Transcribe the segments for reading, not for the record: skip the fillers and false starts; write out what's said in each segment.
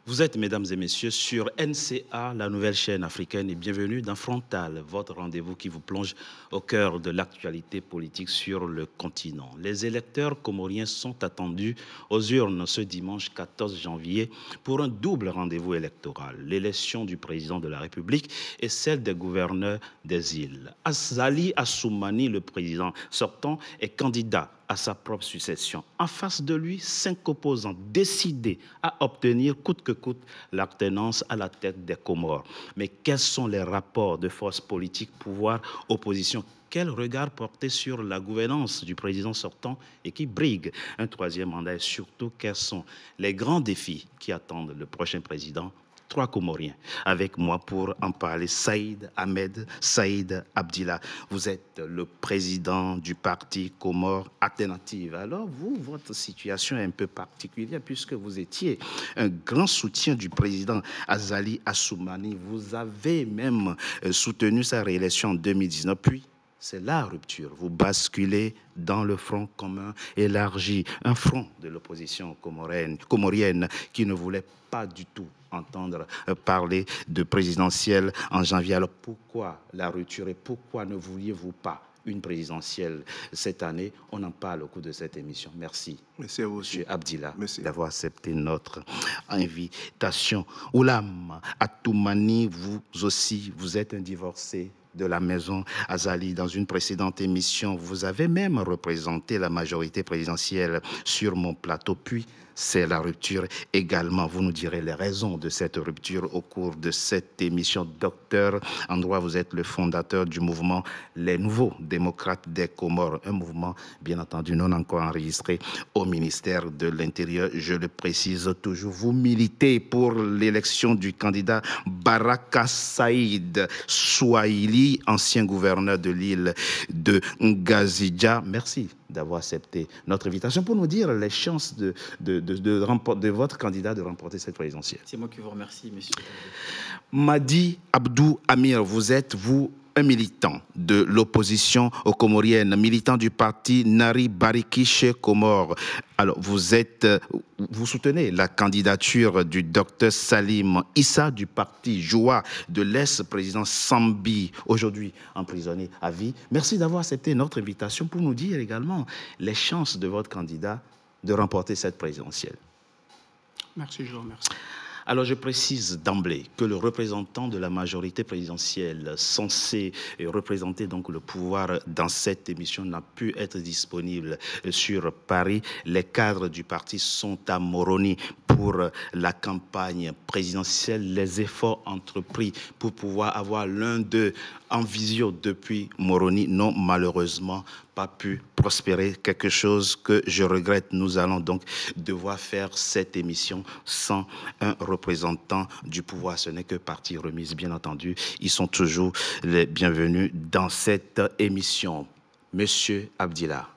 Vous êtes, mesdames et messieurs, sur NCA, la nouvelle chaîne africaine, et bienvenue dans Frontal, votre rendez-vous qui vous plonge au cœur de l'actualité politique sur le continent. Les électeurs comoriens sont attendus aux urnes ce dimanche 14 janvier pour un double rendez-vous électoral, l'élection du président de la République et celle des gouverneurs des îles. Azali Assoumani, le président sortant, est candidat à sa propre succession. En face de lui, 5 opposants décidés à obtenir coûte que coûte l'alternance à la tête des Comores. Mais quels sont les rapports de force politique, pouvoir, opposition? Quel regard porter sur la gouvernance du président sortant et qui brigue un troisième mandat? Et surtout, quels sont les grands défis qui attendent le prochain président? 3 Comoriens avec moi pour en parler. Saïd Ahmed, Saïd Abdillah, vous êtes le président du parti Comores Alternative. Alors vous, votre situation est un peu particulière puisque vous étiez un grand soutien du président Azali Assoumani. Vous avez même soutenu sa réélection en 2019, puis c'est la rupture. Vous basculez dans le front commun élargi, un front de l'opposition comorienne qui ne voulait pas du tout entendre parler de présidentielle en janvier. Alors pourquoi la rupture et pourquoi ne vouliez-vous pas une présidentielle cette année? On en parle au cours de cette émission. Merci. Merci à vous aussi. M. Abdillah, d'avoir accepté notre invitation. Oulam Atoumani, vous aussi, vous êtes un divorcé de la maison Azali. Dans une précédente émission, vous avez même représenté la majorité présidentielle sur mon plateau. Puis, c'est la rupture également. Vous nous direz les raisons de cette rupture au cours de cette émission. Docteur Androit, vous êtes le fondateur du mouvement Les Nouveaux Démocrates des Comores. Un mouvement, bien entendu, non encore enregistré au ministère de l'Intérieur. Je le précise toujours, vous militez pour l'élection du candidat Baraka Saïd Swahili, ancien gouverneur de l'île de Ngazidja. Merci d'avoir accepté notre invitation pour nous dire les chances de votre candidat de remporter cette présidentielle. C'est moi qui vous remercie, monsieur. Madi Abdou Amir, vous êtes, un militant de l'opposition comorienne, militant du parti Nari Bariki chez Comores. Alors, vous soutenez la candidature du docteur Salim Issa du parti Joua de l'ex-président Sambi, aujourd'hui emprisonné à vie. Merci d'avoir accepté notre invitation pour nous dire également les chances de votre candidat de remporter cette présidentielle. Merci, je vous remercie. Alors, je précise d'emblée que le représentant de la majorité présidentielle censé représenter donc le pouvoir dans cette émission n'a pu être disponible sur Paris. Les cadres du parti sont à Moroni pour la campagne présidentielle. Les efforts entrepris pour pouvoir avoir l'un d'eux en visio depuis Moroni n'ont malheureusement pas pu prospérer, quelque chose que je regrette. Nous allons donc devoir faire cette émission sans un représentant du pouvoir. Ce n'est que partie remise, bien entendu. Ils sont toujours les bienvenus dans cette émission. Monsieur Abdillah,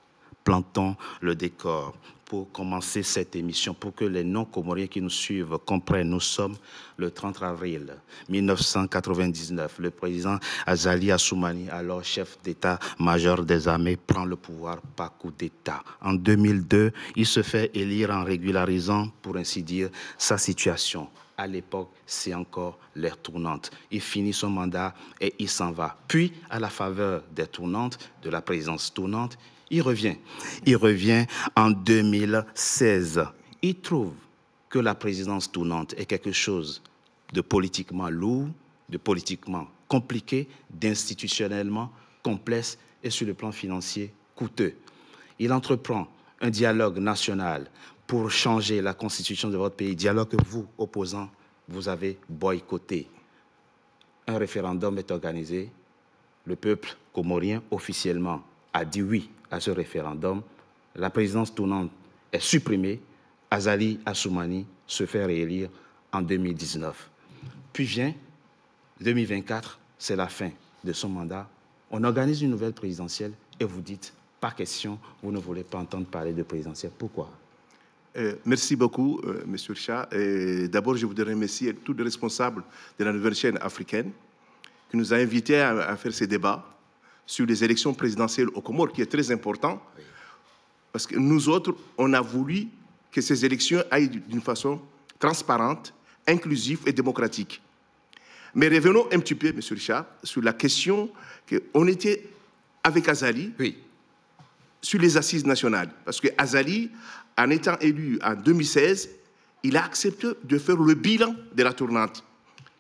plantons le décor pour commencer cette émission, pour que les non-comoriens qui nous suivent comprennent. Nous sommes le 30 avril 1999. Le président Azali Assoumani, alors chef d'état-major des armées, prend le pouvoir par coup d'État. En 2002, il se fait élire en régularisant, pour ainsi dire, sa situation. À l'époque, c'est encore l'air tournante. Il finit son mandat et il s'en va. Puis, à la faveur des tournantes, de la présidence tournante, il revient. Il revient en 2016. Il trouve que la présidence tournante est quelque chose de politiquement lourd, de politiquement compliqué, d'institutionnellement complexe et sur le plan financier coûteux. Il entreprend un dialogue national pour changer la constitution de votre pays, dialogue que vous, opposants, vous avez boycotté. Un référendum est organisé. Le peuple comorien, officiellement, a dit oui à ce référendum. La présidence tournante est supprimée. Azali Assoumani se fait réélire en 2019. Puis vient 2024, c'est la fin de son mandat. On organise une nouvelle présidentielle et vous dites, pas question, vous ne voulez pas entendre parler de présidentielle. Pourquoi ? Merci beaucoup, Monsieur Richard. D'abord, je voudrais remercier tous les responsables de la nouvelle chaîne africaine qui nous a invités à faire ces débats sur les élections présidentielles aux Comores, qui est très important, parce que nous autres, on a voulu que ces élections aillent d'une façon transparente, inclusif et démocratique. Mais revenons un petit peu, M. Richard, sur la question qu'on était avec Azali sur les assises nationales. Parce que Azali, en étant élu en 2016, il a accepté de faire le bilan de la tournante.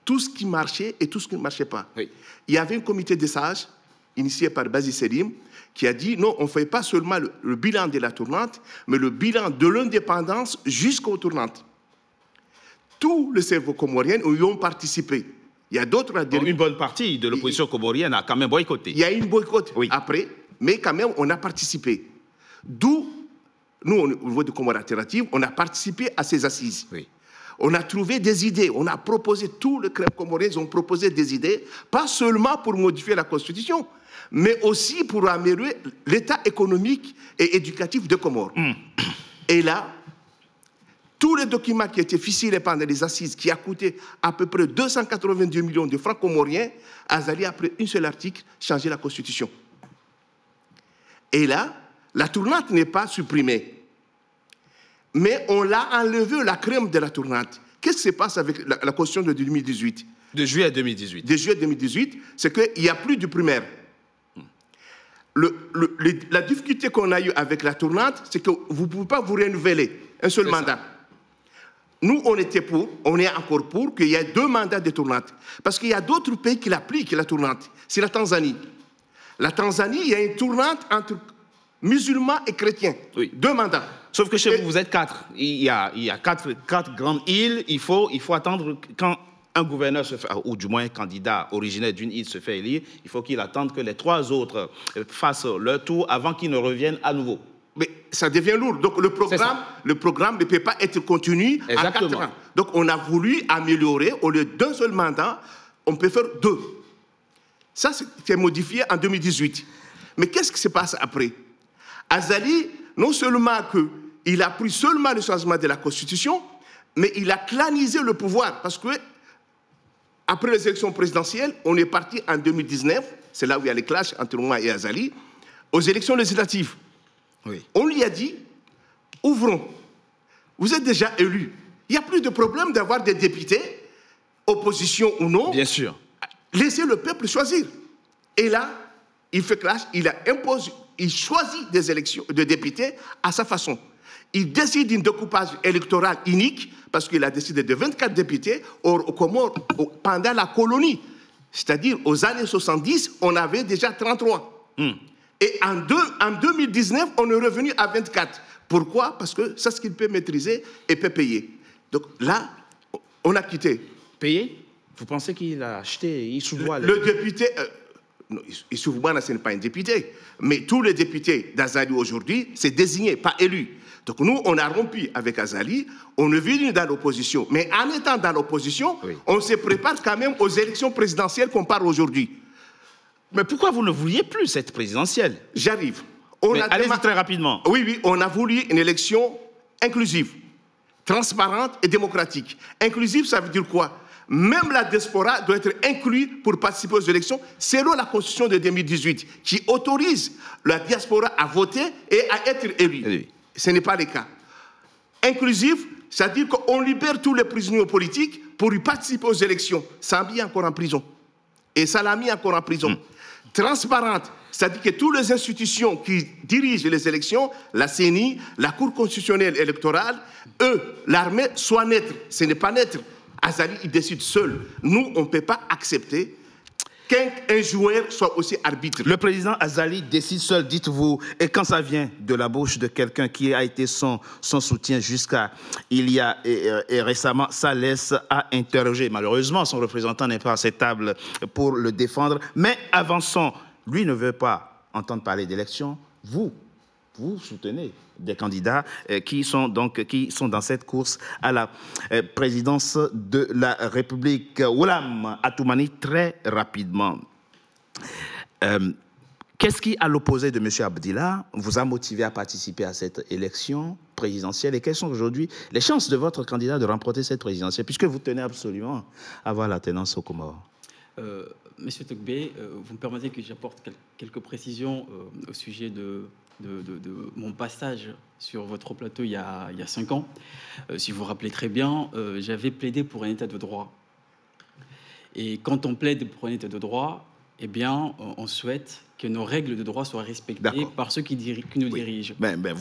Tout ce qui marchait et tout ce qui ne marchait pas. Il y avait un comité des sages, initié par Bazi Selim, qui a dit non, on ne fait pas seulement le bilan de la tournante, mais le bilan de l'indépendance jusqu'aux tournantes. Tous les cerveaux comoriens y ont participé. Il y a d'autres... Une bonne partie de l'opposition comorienne a quand même boycotté. Il y a eu une boycott après, mais quand même, on a participé. D'où, nous, au niveau de Comores Alternative, on a participé à ces assises. On a trouvé des idées, on a proposé, tous les crèmes comoriens ont proposé des idées, pas seulement pour modifier la Constitution, mais aussi pour améliorer l'état économique et éducatif de Comores. Et là, tous les documents qui étaient ficelés pendant les assises, qui a coûté à peu près 292 millions de francs comoriens, Azali, après un seul article, changé la Constitution. Et là, la tournante n'est pas supprimée. Mais on l'a enlevé, la crème de la tournante. Qu'est-ce qui se passe avec la Constitution de 2018? De juillet 2018. De juillet 2018, c'est qu'il n'y a plus de primaire. La difficulté qu'on a eue avec la tournante, c'est que vous ne pouvez pas vous renouveler un seul mandat. Nous, on était pour, on est encore pour qu'il y ait 2 mandats de tournante. Parce qu'il y a d'autres pays qui l'appliquent, la tournante. C'est la Tanzanie. La Tanzanie, il y a une tournante entre musulmans et chrétiens. 2 mandats. Sauf que chez vous, vous êtes 4. Il y a 4 grandes îles. Il faut attendre quand un gouverneur se fait, ou du moins un candidat originaire d'une île se fait élire, il faut qu'il attende que les 3 autres fassent leur tour avant qu'ils ne reviennent à nouveau. Mais ça devient lourd. Donc le programme ne peut pas être continu à 4 ans. Donc on a voulu améliorer, au lieu d'un seul mandat, on peut faire 2. Ça, c'est modifié en 2018. Mais qu'est-ce qui se passe après? Azali, non seulement qu'il a pris seulement le changement de la Constitution, mais il a clanisé le pouvoir. Parce que, après les élections présidentielles, on est parti en 2019, c'est là où il y a les clashs entre moi et Azali, aux élections législatives. On lui a dit, ouvrons, vous êtes déjà élu. Il n'y a plus de problème d'avoir des députés, opposition ou non. Bien sûr. Laissez le peuple choisir. Et là, il fait clash, il choisit des élections de députés à sa façon. Il décide d'un découpage électoral unique, parce qu'il a décidé de 24 députés, aux Comores, pendant la colonie. C'est-à-dire, aux années 70, on avait déjà 33. Et en 2019, on est revenu à 24. Pourquoi? Parce que c'est ce qu'il peut maîtriser et peut payer. Donc là, on a quitté. Payer? Vous pensez qu'il a acheté, il sous-voit le député... Issoufou-Boana, ce n'est pas un député. Mais tous les députés d'Azali aujourd'hui, c'est désigné, pas élu. Donc nous, on a rompu avec Azali, on est venu dans l'opposition. Mais en étant dans l'opposition, on se prépare quand même aux élections présidentielles qu'on parle aujourd'hui. Mais pourquoi vous ne vouliez plus cette présidentielle? J'arrive. Allez-y très rapidement. Oui, on a voulu une élection inclusive, transparente et démocratique. Inclusive, ça veut dire quoi? Même la diaspora doit être inclue pour participer aux élections selon la Constitution de 2018 qui autorise la diaspora à voter et à être élue. Ce n'est pas le cas. Inclusif, c'est-à-dire qu'on libère tous les prisonniers politiques pour y participer aux élections. Sambi est encore en prison. Et Salami est encore en prison. Transparente, c'est-à-dire que toutes les institutions qui dirigent les élections, la CENI, la Cour constitutionnelle électorale, l'armée, soient neutres. Ce n'est pas neutre. Azali, il décide seul. Nous, on ne peut pas accepter qu'un joueur soit aussi arbitre. Le président Azali décide seul, dites-vous, et quand ça vient de la bouche de quelqu'un qui a été son soutien jusqu'à il y a et récemment, ça laisse à interroger. Malheureusement, son représentant n'est pas à cette table pour le défendre. Mais avançons. Lui ne veut pas entendre parler d'élections. Vous soutenez des candidats qui sont dans cette course à la présidence de la République. Oulam Atoumani, très rapidement. Qu'est-ce qui, à l'opposé de M. Abdillah, vous a motivé à participer à cette élection présidentielle et quelles sont aujourd'hui les chances de votre candidat de remporter cette présidentielle, puisque vous tenez absolument à avoir la tenance aux Comores? Monsieur Togbé, vous me permettez que j'apporte quelques précisions au sujet de de mon passage sur votre plateau il y a 5 ans. Si vous vous rappelez très bien, j'avais plaidé pour un état de droit. Et quand on plaide pour un état de droit, eh bien, on souhaite que nos règles de droit soient respectées par ceux qui nous dirigent.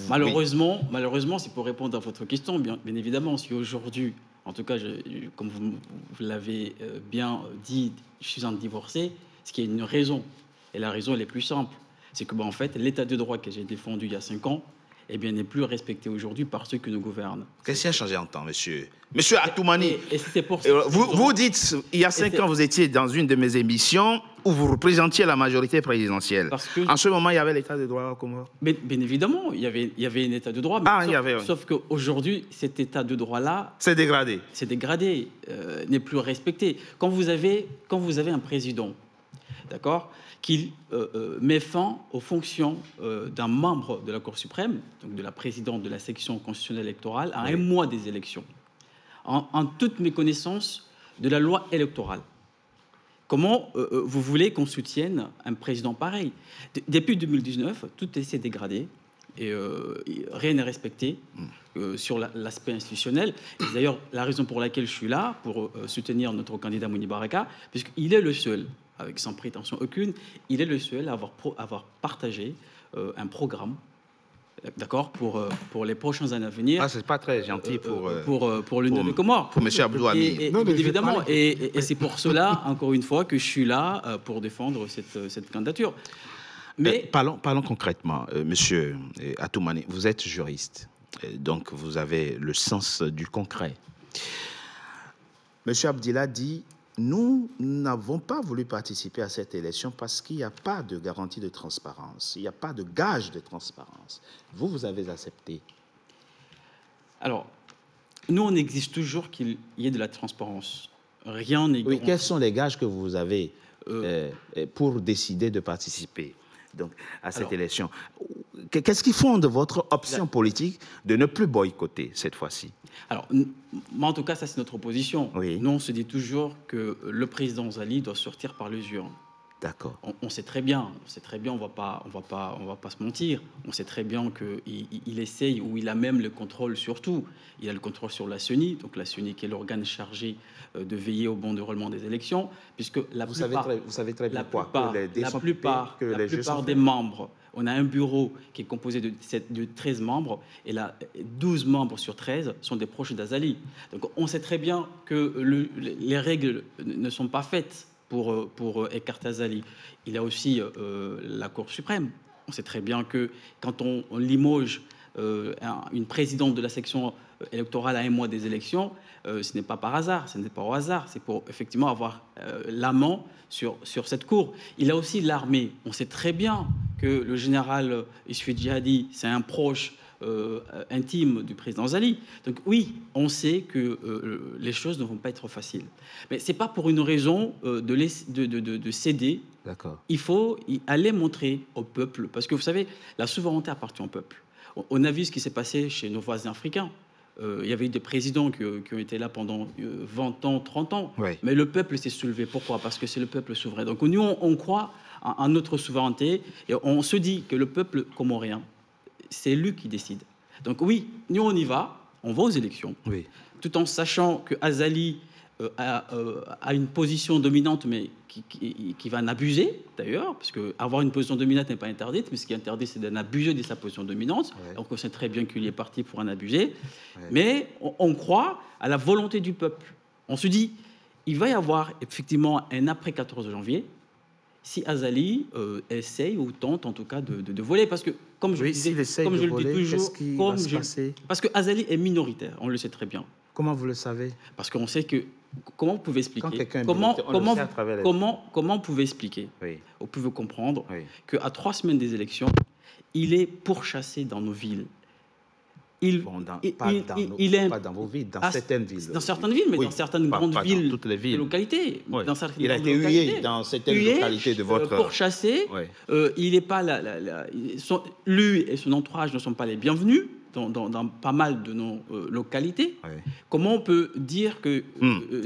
Malheureusement, c'est pour répondre à votre question, bien évidemment, si aujourd'hui, en tout cas, comme vous l'avez bien dit, je suis un divorcé, c'est qu'il y a une raison. Et la raison, elle est plus simple. C'est que, en fait, l'état de droit que j'ai défendu il y a 5 ans, eh bien, n'est plus respecté aujourd'hui par ceux qui nous gouvernent. Qu'est-ce qui a changé en temps, monsieur? Monsieur Atoumani, vous dites, il y a 5 ans, vous étiez dans une de mes émissions où vous représentiez la majorité présidentielle. En ce moment, il y avait l'état de droit au Comores? Bien évidemment, il y avait un état de droit. Sauf qu'aujourd'hui, cet état de droit-là... C'est dégradé. C'est dégradé, n'est plus respecté. Quand vous avez un président, d'accord, qui met fin aux fonctions d'un membre de la Cour suprême, donc de la présidente de la section constitutionnelle électorale, à un mois des élections, en toute méconnaissance de la loi électorale. Comment vous voulez qu'on soutienne un président pareil? Depuis 2019, tout s'est dégradé et rien n'est respecté sur l'aspect institutionnel. D'ailleurs, la raison pour laquelle je suis là, pour soutenir notre candidat Mouni Baraka, puisqu'il est le seul, avec sans prétention aucune, il est le seul à avoir partagé un programme, d'accord, pour les prochaines années à venir. Ah, c'est pas très gentil pour l'Union des Comores. Pour M. Abdouhami. Évidemment, et c'est pour cela, encore une fois, que je suis là pour défendre cette candidature. Mais parlons concrètement, Monsieur Atoumani, vous êtes juriste, donc vous avez le sens du concret. Monsieur Abdillah dit: nous n'avons pas voulu participer à cette élection parce qu'il n'y a pas de garantie de transparence, il n'y a pas de gage de transparence. Vous avez accepté. Alors, nous, on exige toujours qu'il y ait de la transparence. Rien n'est garanti. Oui, quels sont les gages que vous avez pour décider de participer à cette élection? Qu'est-ce qui fonde votre option politique de ne plus boycotter cette fois-ci? Alors, moi, en tout cas, ça, c'est notre position. Oui. Nous, on se dit toujours que le président Zali doit sortir par les urnes. D'accord. On sait très bien, on va pas se mentir. On sait très bien qu'il essaye, ou il a même le contrôle sur tout. Il a le contrôle sur la CENI, donc la CENI qui est l'organe chargé de veiller au bon déroulement des élections, puisque vous savez très bien la plupart des membres, on a un bureau qui est composé de 13 membres, et là, 12 membres sur 13 sont des proches d'Azali. Donc on sait très bien que les règles ne sont pas faites pour écarter Azali. Il y a aussi la Cour suprême. On sait très bien que quand on limoge une présidente de la section électorale à un mois des élections, ce n'est pas par hasard, ce n'est pas au hasard, c'est pour effectivement avoir la main sur cette cour. Il a aussi l'armée. On sait très bien que le général Youssouf Djihadi, c'est un proche intime du président Zali. Donc oui, on sait que les choses ne vont pas être faciles. Mais ce n'est pas pour une raison de céder. D'accord. Il faut aller montrer au peuple, parce que vous savez, la souveraineté appartient au peuple. On a vu ce qui s'est passé chez nos voisins africains. Il y avait eu des présidents qui ont été là pendant 20 ans, 30 ans. Oui. Mais le peuple s'est soulevé. Pourquoi? Parce que c'est le peuple souverain. Donc nous, on croit en notre souveraineté et on se dit que le peuple comorien, c'est lui qui décide. Donc oui, nous, on y va, on va aux élections, oui, tout en sachant que Azali a une position dominante, mais qui va en abuser, d'ailleurs, parce qu'avoir une position dominante n'est pas interdite, mais ce qui est interdit, c'est d'en abuser de sa position dominante. Ouais. Donc on sait très bien qu'il est parti pour en abuser. Ouais. Mais on croit à la volonté du peuple. On se dit, il va y avoir effectivement un après 14 janvier, si Azali essaye ou tente en tout cas de voler, parce que comme je le dis toujours, parce que Azali est minoritaire, on le sait très bien. Comment vous le savez? Parce qu'on sait que comment vous pouvez expliquer, comment vous pouvez expliquer, oui, vous pouvez comprendre, oui, qu'à 3 semaines des élections, il est pourchassé dans nos villes. Pas dans vos villes, dans certaines villes. Dans certaines villes, mais oui, dans certaines grandes villes, toutes les villes, de localités. Oui. Dans certaines il a été hué dans certaines localités de votre... Pourchassé, oui. Il n'est pas lui et son entourage ne sont pas les bienvenus. dans pas mal de nos localités. Oui. Comment on peut dire que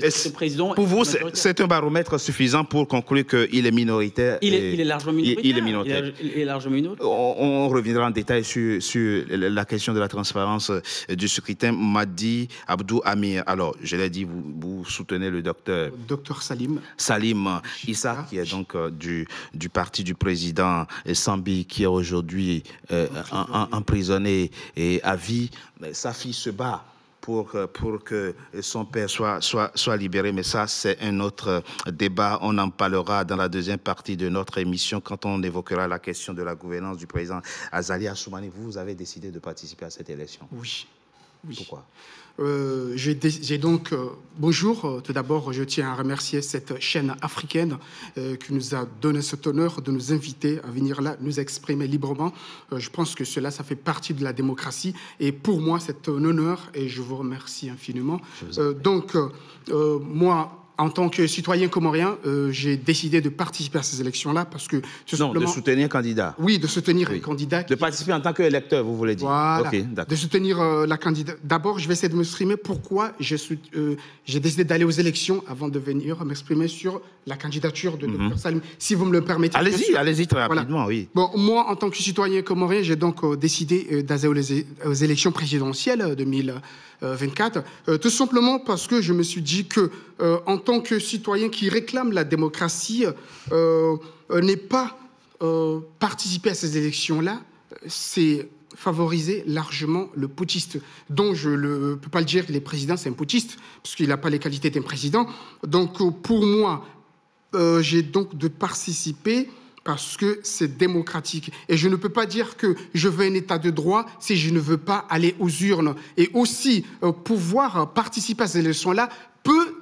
ce président... Pour vous, c'est un baromètre suffisant pour conclure qu'il est minoritaire? Il est largement minoritaire. Il est minoritaire. Il est largement minoritaire. On reviendra en détail sur la question de la transparence du scrutin. Madi Abdou Amir. Alors, je l'ai dit, vous soutenez le docteur Salim Issa, qui est donc du parti du président Sambi, qui est aujourd'hui emprisonné et à vie. Sa fille se bat pour que son père soit libéré. Mais ça, c'est un autre débat. On en parlera dans la deuxième partie de notre émission quand on évoquera la question de la gouvernance du président Azali Assoumani. Vous avez décidé de participer à cette élection. Oui. Pourquoi? J'ai donc... bonjour, tout d'abord, je tiens à remercier cette chaîne africaine qui nous a donné cet honneur de nous inviter à venir là, nous exprimer librement. Je pense que cela, ça fait partie de la démocratie. Et pour moi, c'est un honneur et je vous remercie infiniment. Moi... En tant que citoyen comorien, j'ai décidé de participer à ces élections-là parce que... de soutenir un candidat. Oui, de soutenir un candidat. De participer en tant qu'électeur, vous voulez dire. Voilà, okay, de soutenir la candidate. D'abord, je vais essayer de m'exprimer pourquoi j'ai décidé d'aller aux élections avant de venir m'exprimer sur la candidature de Dr Salim. Si vous me le permettez. Allez-y très rapidement, oui. Bon, moi, en tant que citoyen comorien, j'ai donc décidé d'aller aux élections présidentielles 2024, tout simplement parce que je me suis dit que, en tant que citoyen qui réclame la démocratie, n'est pas participer à ces élections-là, c'est favoriser largement le putschiste, dont je ne peux pas le dire, qu'il est président, c'est un putschiste, parce qu'il n'a pas les qualités d'un président. Donc, pour moi, j'ai donc de participer parce que c'est démocratique. Et je ne peux pas dire que je veux un état de droit si je ne veux pas aller aux urnes. Et aussi, pouvoir participer à ces élections-là peut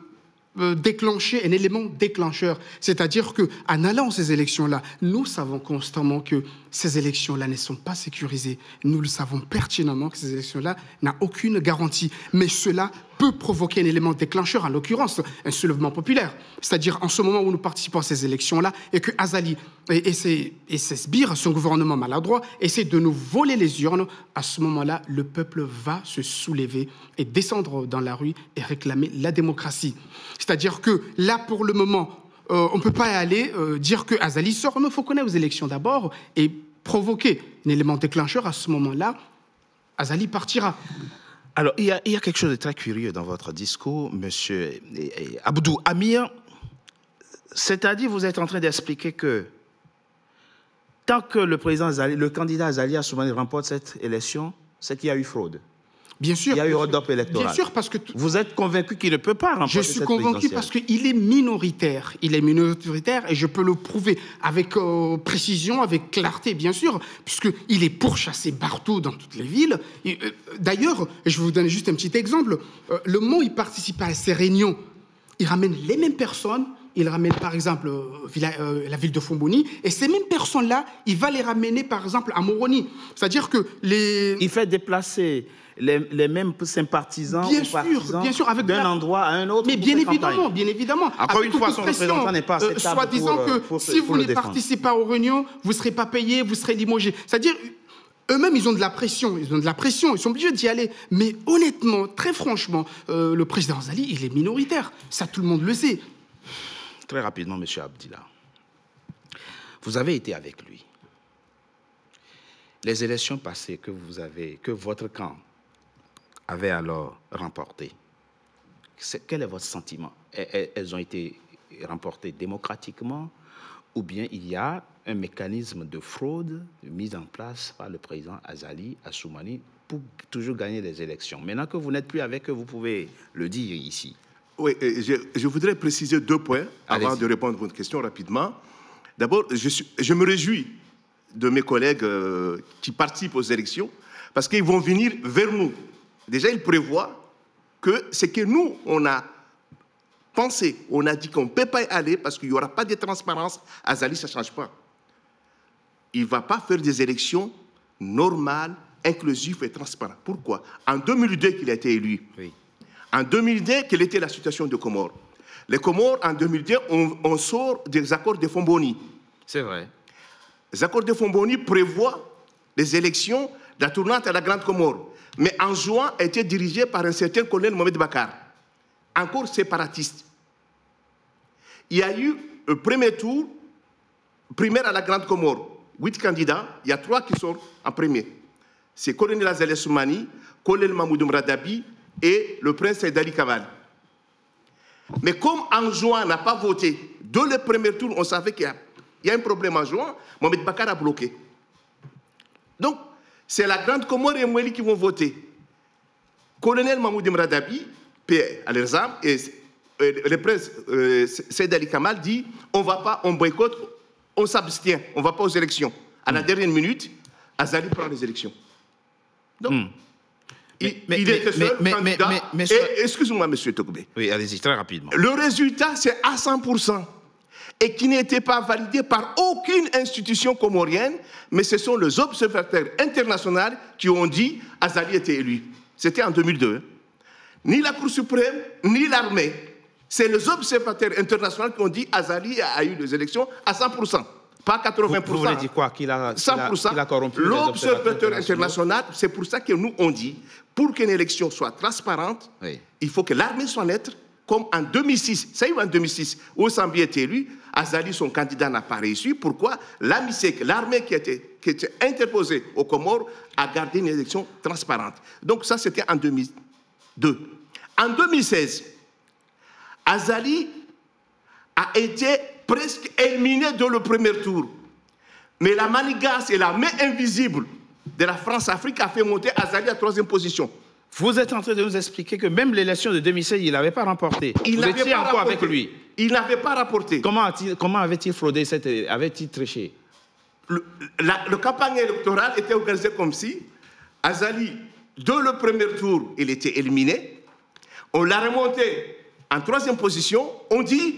déclencher un élément déclencheur. C'est-à-dire qu'en allant à ces élections-là, nous savons constamment que ces élections-là ne sont pas sécurisées. Nous le savons pertinemment que ces élections-là n'ont aucune garantie. Mais cela peut provoquer un élément déclencheur, en l'occurrence un soulèvement populaire. C'est-à-dire en ce moment où nous participons à ces élections-là et que Azali et ses sbires, son gouvernement maladroit, essaient de nous voler les urnes, à ce moment-là, le peuple va se soulever et descendre dans la rue et réclamer la démocratie. C'est-à-dire que là, pour le moment, on ne peut pas aller dire que Azali sort. Non, il faut qu'on aille aux élections d'abord et provoquer un élément déclencheur. À ce moment-là, Azali partira. Alors, il y a quelque chose de très curieux dans votre discours, monsieur Abdou Amir. C'est-à-dire, vous êtes en train d'expliquer que tant que le candidat Azali Assoumani remporte cette élection, c'est qu'il y a eu fraude. Bien sûr. Il y a eu hold-up électoral. Bien sûr, parce que... Vous êtes convaincu qu'il ne peut pas remporter cette présidentielle? Je suis convaincu parce qu'il est minoritaire. Il est minoritaire et je peux le prouver avec précision, avec clarté, bien sûr, puisqu'il est pourchassé partout dans toutes les villes. D'ailleurs, je vais vous donner juste un petit exemple. Le moment où il participe à ces réunions, il ramène les mêmes personnes. Il ramène, par exemple, la ville de Fomboni. Et ces mêmes personnes-là, il va les ramener, par exemple, à Moroni. C'est-à-dire que les... Il fait déplacer les mêmes sympathisants d'un endroit à un autre. Mais bien évidemment. Encore une fois, son représentant n'est pas acceptable. Soit disant que si vous ne participez pas aux réunions, vous ne serez pas payé, vous serez limogé. C'est-à-dire... Eux-mêmes, ils ont de la pression, ils sont obligés d'y aller. Mais honnêtement, très franchement, le président Azali, il est minoritaire. Ça, tout le monde le sait. Très rapidement, monsieur Abdillah. Vous avez été avec lui. Les élections passées que votre camp avait alors remportées, quel est votre sentiment? Elles ont été remportées démocratiquement ou bien il y a un mécanisme de fraude mis en place par le président Azali Assoumani pour toujours gagner les élections? Maintenant que vous n'êtes plus avec eux, vous pouvez le dire ici. Oui, je voudrais préciser 2 points avant de répondre à votre question rapidement. D'abord, je me réjouis de mes collègues qui participent aux élections parce qu'ils vont venir vers nous. Déjà, ils prévoient que c'est que nous, on a pensé, on a dit qu'on ne peut pas y aller parce qu'il n'y aura pas de transparence. Azali, ça ne change pas. Il ne va pas faire des élections normales, inclusives et transparentes. Pourquoi? En 2002 qu'il a été élu. Oui. En 2002, quelle était la situation des Comores? Les Comores, en 2002, on sort des accords de Fomboni. C'est vrai. Les accords de Fomboni prévoient les élections de la tournante à la Grande Comore. mais en juin a été dirigée par un certain colonel Mohamed Bakar, encore séparatiste. Il y a eu le premier tour, primaire à la Grande Comore, 8 candidats, il y a 3 qui sont en premier. C'est colonel Azali Soumani, colonel Mahmoud Mradabi et le prince Saïd Ali Kamal. Mais comme en juin n'a pas voté, dès le premier tour, on savait qu'il y a un problème en juin, Mohamed Bakar a bloqué. Donc, c'est la Grande Comore et Moueli qui vont voter. Colonel Mahmoud Mradabi, paix à leurs âmes, et le prince Saïd Ali Kamal dit on ne va pas, on boycotte, on s'abstient, on ne va pas aux élections. À la dernière minute, Azali prend les élections. Donc, il était seul candidat. Excusez-moi, M. Togbé. Oui, allez-y, très rapidement. Le résultat, c'est à 100%. Et qui n'était pas validé par aucune institution comorienne, mais ce sont les observateurs internationaux qui ont dit Azali était élu. C'était en 2002. Ni la Cour suprême, ni l'armée. C'est les observateurs internationaux qui ont dit Azali a eu des élections à 100%. Pas 80%. Vous voulez dire quoi? Qu'il a corrompu l'observateur international, c'est pour ça que nous, on dit, pour qu'une élection soit transparente, oui, il faut que l'armée soit neutre, comme en 2006. Ça y est, en 2006, où Sambi était élu, Azali, son candidat, n'a pas réussi. Pourquoi? L'armée qui était interposée aux Comores, a gardé une élection transparente. Donc ça, c'était en 2002. En 2016, Azali a été presque éliminé dans le premier tour. Mais la manigance et la main invisible de la France-Afrique a fait monter Azali à 3e position. Vous êtes en train de nous expliquer que même l'élection de 2016, il n'avait pas remporté. Vous étiez encore avec lui. Il n'avait pas rapporté. Comment avait-il fraudé, avait-il triché? La campagne électorale était organisée comme si Azali, dès le premier tour, il était éliminé. On l'a remonté en 3e position. On dit,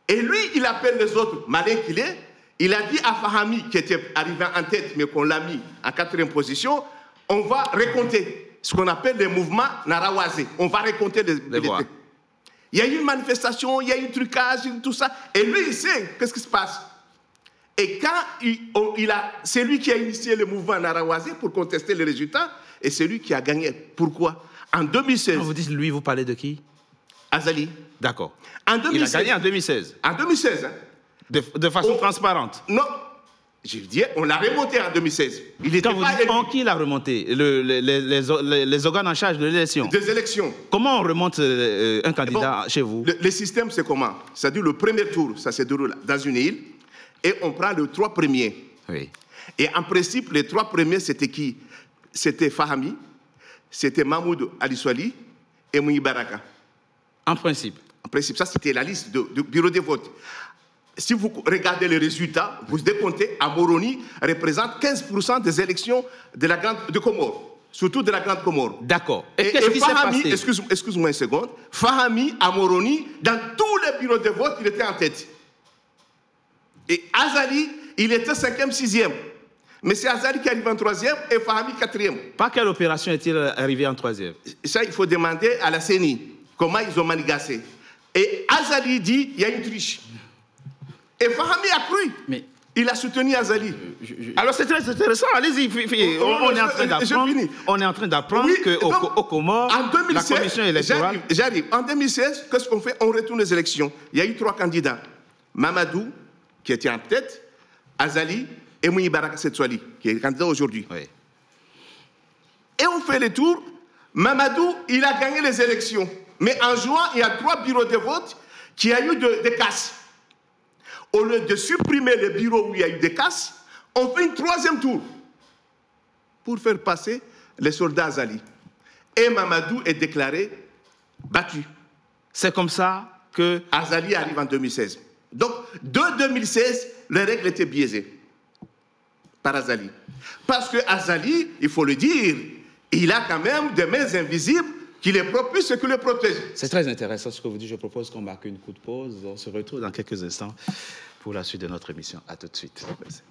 et lui, il appelle les autres, malin qu'il est, il a dit à Fahami, qui était arrivé en tête, mais qu'on l'a mis en 4e position, on va recompter ce qu'on appelle les mouvements narawazé. On va recompter les voix. Il y a eu une manifestation, il y a eu un trucage, tout ça. Et lui, il sait qu'est-ce qui se passe. Et quand c'est lui qui a initié le mouvement narawazé pour contester les résultats, et c'est lui qui a gagné. Pourquoi? En 2016. Quand vous dites lui, vous parlez de qui? Azali. D'accord. Il a gagné en 2016. En 2016. Hein. De façon transparente. Non. Je veux dire, on l'a remonté en 2016. Quand vous dites qui l'a remonté? Les organes en charge de l'élection. Des élections. Comment on remonte un candidat chez vous? Le système, c'est comment? C'est-à-dire le premier tour, ça se déroule dans une île, et on prend les 3 premiers. Oui. Et en principe, les 3 premiers, c'était qui? C'était Fahami, c'était Mahmoud Aliswali et Mouni Baraka. En principe? En principe, ça c'était la liste du bureau de vote. Si vous regardez les résultats, vous décomptez, Moroni représente 15% des élections de Comore, surtout de la Grande Comore. D'accord. Et qu'est-ce qui s'est passé? Excuse-moi une seconde. Fahami, Moroni, dans tous les bureaux de vote, il était en tête. Et Azali, il était 5e, 6e. Mais c'est Azali qui arrive en 3e et Fahami 4e. Par quelle opération est-il arrivé en 3e? Ça, il faut demander à la CENI comment ils ont manigassé. Et Azali dit il y a une triche. Et Fahami a cru. Mais il a soutenu Azali. Alors c'est très intéressant. Allez-y. On est en train d'apprendre qu'au Comores, la commission électorale. J'arrive. En 2016, qu'est-ce qu'on fait? On retourne les élections. Il y a eu 3 candidats. Mamadou, qui était en tête, Azali et Mouni Baraka Setswali, qui est candidat aujourd'hui. Oui. Et on fait les tours. Mamadou, il a gagné les élections. Mais en juin, il y a 3 bureaux de vote qui a eu des casses. Au lieu de supprimer les bureaux où il y a eu des casses, on fait une 3e tour pour faire passer les soldats Azali. Et Mamadou est déclaré battu. C'est comme ça que Azali arrive en 2016. Donc, de 2016, les règles étaient biaisées par Azali. Parce que Azali, il faut le dire, il a quand même des mains invisibles qui les propulsent et qui les protègent. C'est très intéressant ce que vous dites. Je propose qu'on marque une courte pause. On se retrouve dans quelques instants pour la suite de notre émission. À tout de suite. Merci.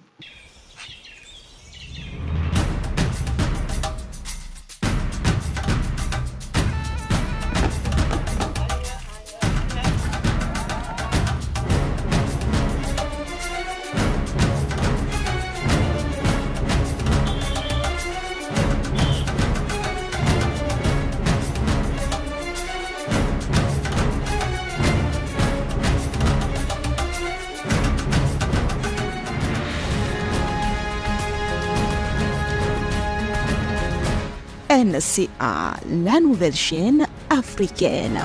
NCA, la nouvelle chaîne africaine.